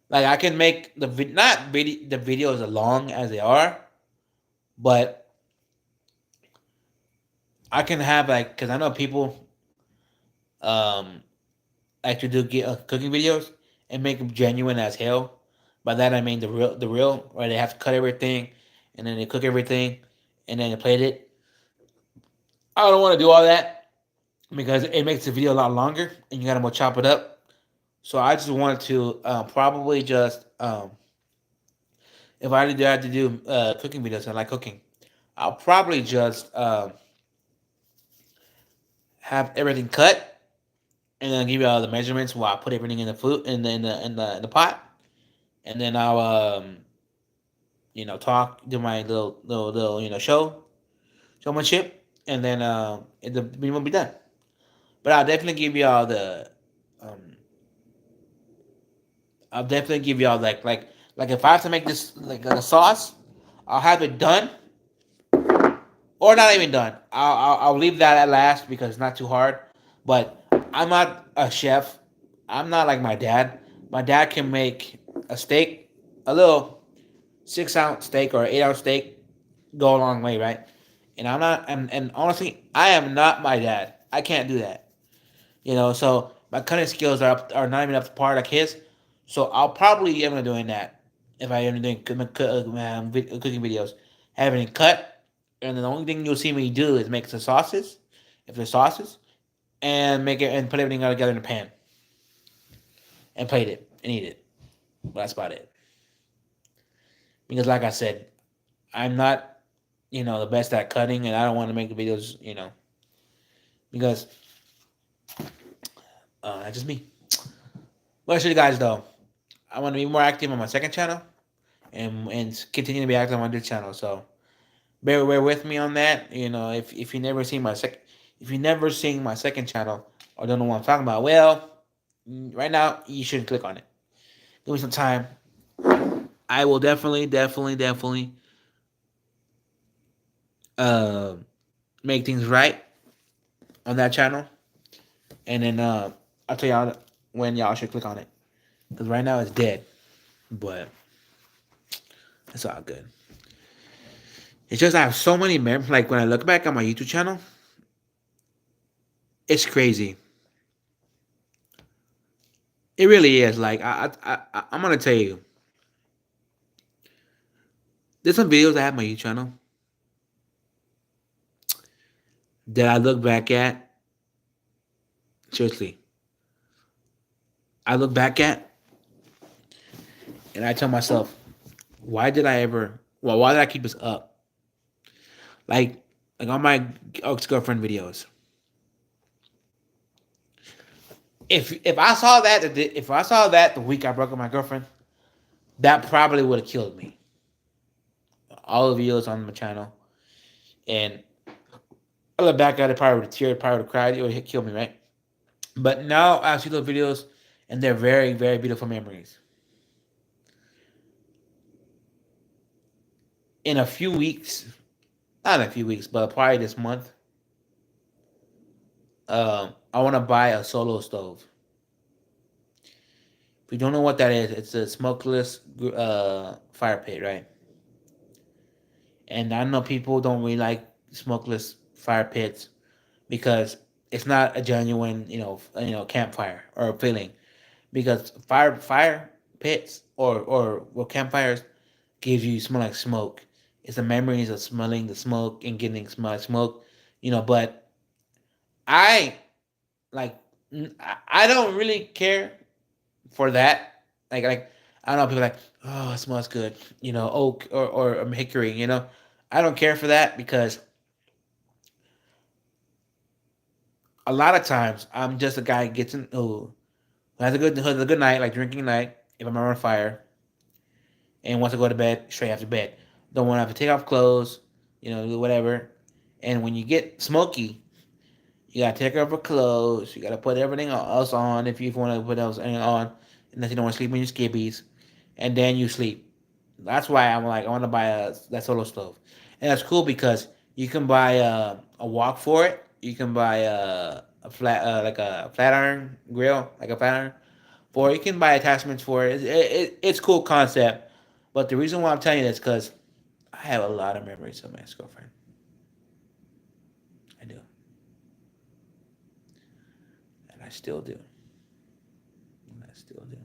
Like I can make not the videos as long as they are, but I can have like, because I know people um like to do cooking videos and make them genuine as hell. By that I mean the real where they have to cut everything and then they cook everything and then they plate it. I don't want to do all that because it makes the video a lot longer and you gotta more chop it up. So I just wanted to probably just if I had to do cooking videos, I like cooking. I'll probably just have everything cut and then give you all the measurements while I put everything in the food in the pot, and then I'll do my little showmanship, and then the video will be done. But um, I'll definitely give y'all like if I have to make this like a sauce, I'll have it done or not even done. I'll leave that at last because it's not too hard. But I'm not a chef. I'm not like my dad. My dad can make a steak, a little 6 ounce steak or 8 ounce steak, go a long way, right? And I'm not, and honestly, I am not my dad. I can't do that, So my cutting skills are not even up to par like his. So I'll probably end up doing that if I end up doing cooking videos, having it cut, and then the only thing you'll see me do is make some sauces, if there's sauces, and make it and put everything all together in a pan and plate it and eat it. But that's about it. Because like I said, I'm not the best at cutting, and I don't want to make the videos because that's just me. But I show you guys though, I want to be more active on my second channel and continue to be active on this channel. So bear with me on that. If you never seen my second channel or don't know what I'm talking about, well, right now you should click on it. Give me some time. I will definitely uh, make things right on that channel, and then I'll tell y'all when y'all should click on it. Because right now it's dead, but it's all good. It's just I have so many memories. Like when I look back on my YouTube channel, it's crazy. It really is. Like I'm gonna tell you, there's some videos I have on my YouTube channel that I look back at. Seriously, I look back at, and I tell myself, why did I ever? Well, why did I keep this up? Like, like on my ex girlfriend videos. If I saw that the week I broke up with my girlfriend, that probably would have killed me. All the videos on my channel, and I look back at it, probably would have teared, probably would have cried. It would have killed me, right? But now I see those videos, and they're very, very beautiful memories. In a few weeks, not in a few weeks, but probably this month, I want to buy a solo stove. If you don't know what that is, it's a smokeless fire pit, right? And I know people don't really like smokeless fire pits because it's not a genuine, campfire or feeling. because fire pits or well campfires gives you smell like smoke. It's the memories of smelling the smoke and getting smell like smoke, But I like I don't really care for that. Like I don't know, people like, oh, it smells good, oak or hickory, I don't care for that because a lot of times I'm just a guy who gets in who has a good night, like drinking night, if I'm around fire, and wants to go to bed straight after bed. Don't want to have to take off clothes, do whatever. And when you get smoky, you gotta take off your clothes. You gotta put everything else on if you want to put else on, unless you don't want to sleep in your skibbies, and then you sleep. That's why I'm like I want to buy that solo stove, and that's cool because you can buy a wok for it. You can buy a flat like a flat iron grill, like a flat iron, for it. You can buy attachments for it. It's cool concept, but the reason why I'm telling you this because I have a lot of memories of my ex girlfriend. I do, and I still do, and I still do.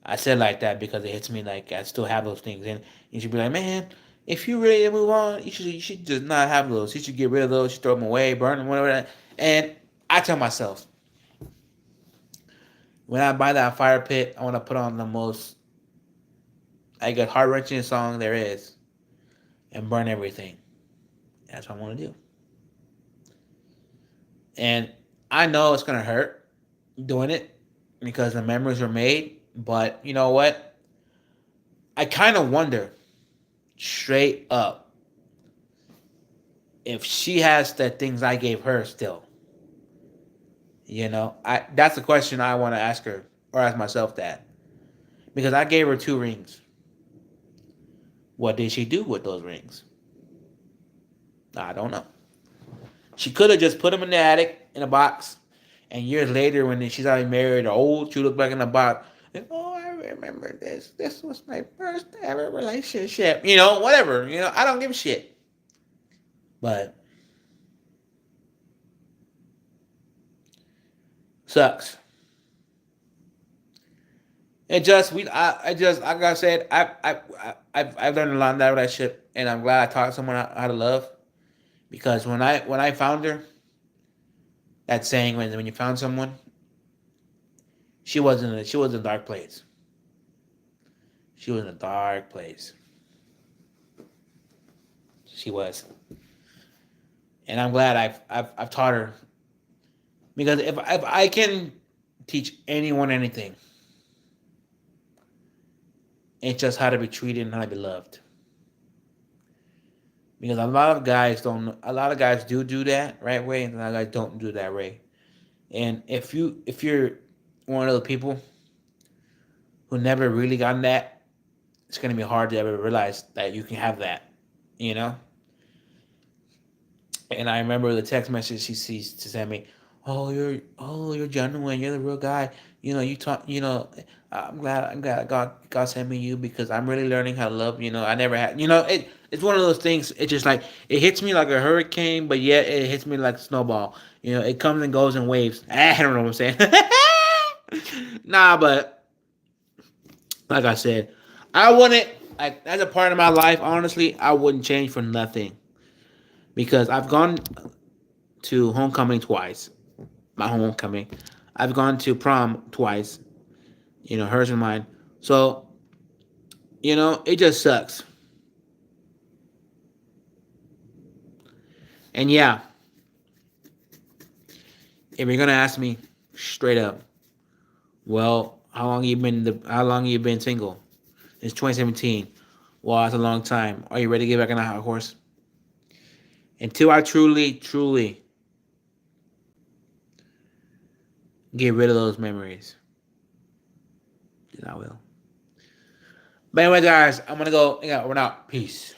I said like that because it hits me like I still have those things, and you should be like, man, if you ready to move on, you should just not have those. You should get rid of those. You should throw them away, burn them, whatever. And I tell myself, when I buy that fire pit, I want to put on the most like a heart wrenching song there is, and burn everything. That's what I want to do. And I know it's gonna hurt doing it because the memories are made. But you know what? I kind of wonder straight up if she has the things I gave her still. I that's the question I want to ask her or ask myself that because I gave her two rings. What did she do with those rings? I don't know. She could have just put them in the attic in a box, and years later, when she's already married or old, she look back in the box and oh, I remember this. This was my first ever relationship. Whatever. I don't give a shit. But sucks. It just we I just like I said I've learned a lot in that relationship, and I'm glad I taught someone how to love because when I found her, that saying when you found someone, she was in a dark place. She was in a dark place. She was, and I'm glad I've taught her because if I can teach anyone anything, it's just how to be treated and how to be loved. Because a lot of guys do that right way, and a lot of guys don't do that way. And if you're one of those people who never really gotten that, it's gonna be hard to ever realize that you can have that, you know. And I remember the text message she sees to send me, "Oh, you're genuine. You're the real guy. You talk. I'm glad God sent me you because I'm really learning how to love. I never had. It's one of those things. It just like it hits me like a hurricane, but yet it hits me like a snowball. It comes and goes in waves. I don't know what I'm saying. Nah, but like I said, I wouldn't like as a part of my life. Honestly, I wouldn't change for nothing because I've gone to homecoming twice. My homecoming. I've gone to prom twice. Hers and mine. So it just sucks. And yeah, if you're gonna ask me straight up, well, how long you been single? It's 2017. Well, that's a long time. Are you ready to get back on a hot horse? Until I truly, truly get rid of those memories, then I will. But anyway, guys, I'm gonna go. Yeah, we're out. Peace.